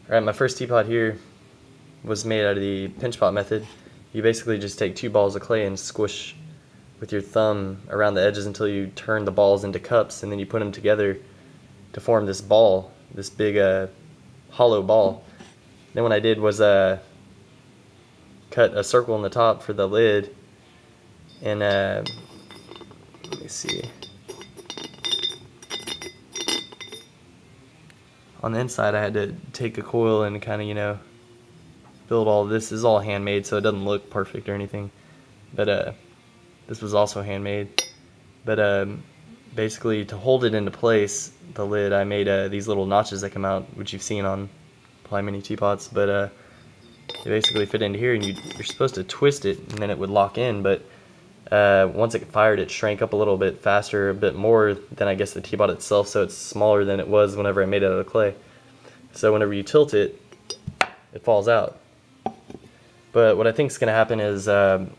Alright, my first teapot here was made out of the pinch pot method. You basically just take 2 balls of clay and squish with your thumb around the edges until you turn the balls into cups, and then you put them together to form this ball, this big hollow ball. Then what I did was cut a circle on the top for the lid, and let me see. On the inside I had to take a coil and kind of, build all of this. This is all handmade, so it doesn't look perfect or anything. But this was also handmade. But basically, to hold it into place, the lid, I made these little notches that come out, which you've seen on probably many teapots. But they basically fit into here, and you're supposed to twist it, and then it would lock in. But once it fired, it shrank up a little bit faster, a bit more than I guess the teapot itself, so it's smaller than it was whenever I made it out of clay. So whenever you tilt it, it falls out. But what I think is going to happen is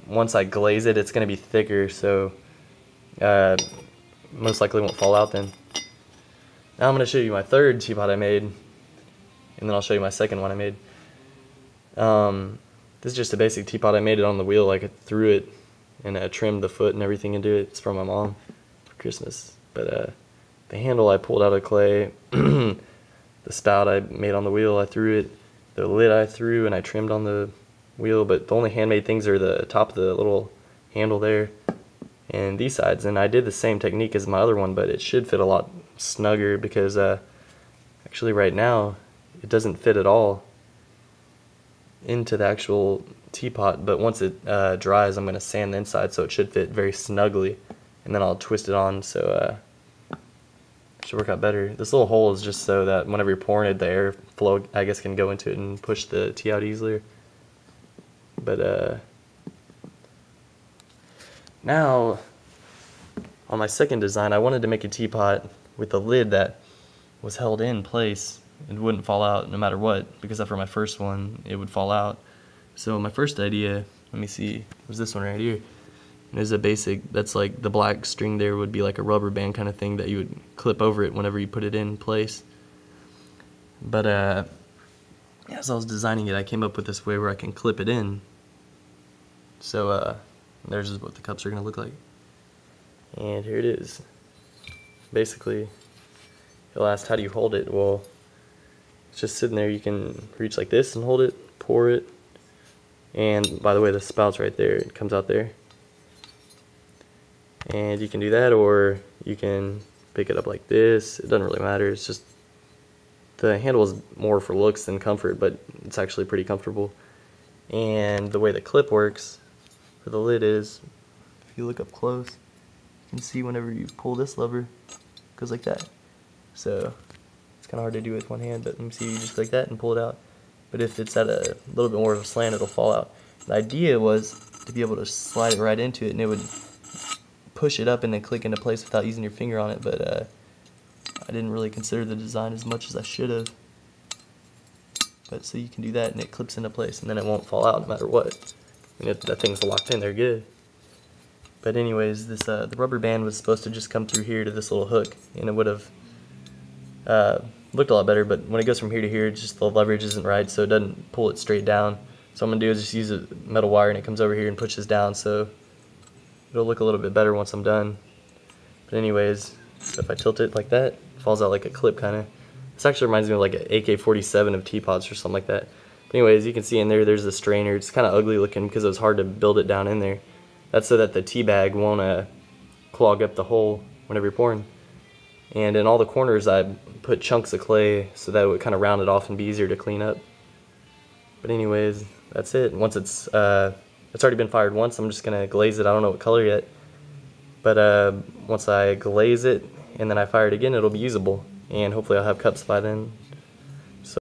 once I glaze it, it's going to be thicker, so most likely won't fall out then. Now I'm going to show you my third teapot I made, and then I'll show you my second one I made. This is just a basic teapot. I made it on the wheel. I threw it and trimmed the foot and everything into it. It's from my mom for Christmas. But the handle I pulled out of clay, the spout I made on the wheel, I threw it. The lid I threw and I trimmed on the wheel, but the only handmade things are the top of the little handle there and these sides. And I did the same technique as my other one, but it should fit a lot snugger because actually right now it doesn't fit at all into the actual teapot, but once it dries, I'm going to sand the inside so it should fit very snugly, and then I'll twist it on, so it should work out better. This little hole is just so that whenever you're pouring it, the airflow, I guess, can go into it and push the tea out easier. But now on my second design, I wanted to make a teapot with a lid that was held in place. It wouldn't fall out no matter what, because after my first one it would fall out. So my first idea, let me see, was this one right here. And there's a basic, that's like the black string there would be like a rubber band kind of thing that you would clip over it whenever you put it in place. But as I was designing it, I came up with this way where I can clip it in. So there's what the cups are going to look like. And here it is. Basically, you'll ask, how do you hold it? Well, it's just sitting there. You can reach like this and hold it, pour it. And by the way, the spout's right there. It comes out there. And you can do that, or you can pick it up like this. It doesn't really matter. It's just the handle is more for looks than comfort, but it's actually pretty comfortable. And the way the clip works for the lid is, if you look up close, you can see whenever you pull this lever, it goes like that. So it's kind of hard to do with one hand, but let me see, you just like that and pull it out. But if it's at a little bit more of a slant, it'll fall out. The idea was to be able to slide it right into it, and it would push it up and then click into place without using your finger on it, but I didn't really consider the design as much as I should have. But so you can do that, and it clips into place, and then it won't fall out no matter what. And if that thing's locked in, they're good. But anyways, this the rubber band was supposed to just come through here to this little hook, and it would have looked a lot better, but when it goes from here to here, just the leverage isn't right, so it doesn't pull it straight down. So what I'm going to do is just use a metal wire, and it comes over here and pushes down, so it'll look a little bit better once I'm done. But anyways, so if I tilt it like that, it falls out like a clip kind of. This actually reminds me of like an AK-47 of teapots or something like that. But anyways, you can see in there, there's the strainer. It's kind of ugly looking because it was hard to build it down in there. That's so that the tea bag won't clog up the hole whenever you're pouring. And in all the corners, I put chunks of clay so that it would kind of round it off and be easier to clean up. But anyways, that's it. Once it's already been fired once, I'm just gonna glaze it. I don't know what color yet, but once I glaze it and then I fire it again, it'll be usable, and hopefully I'll have cups by then.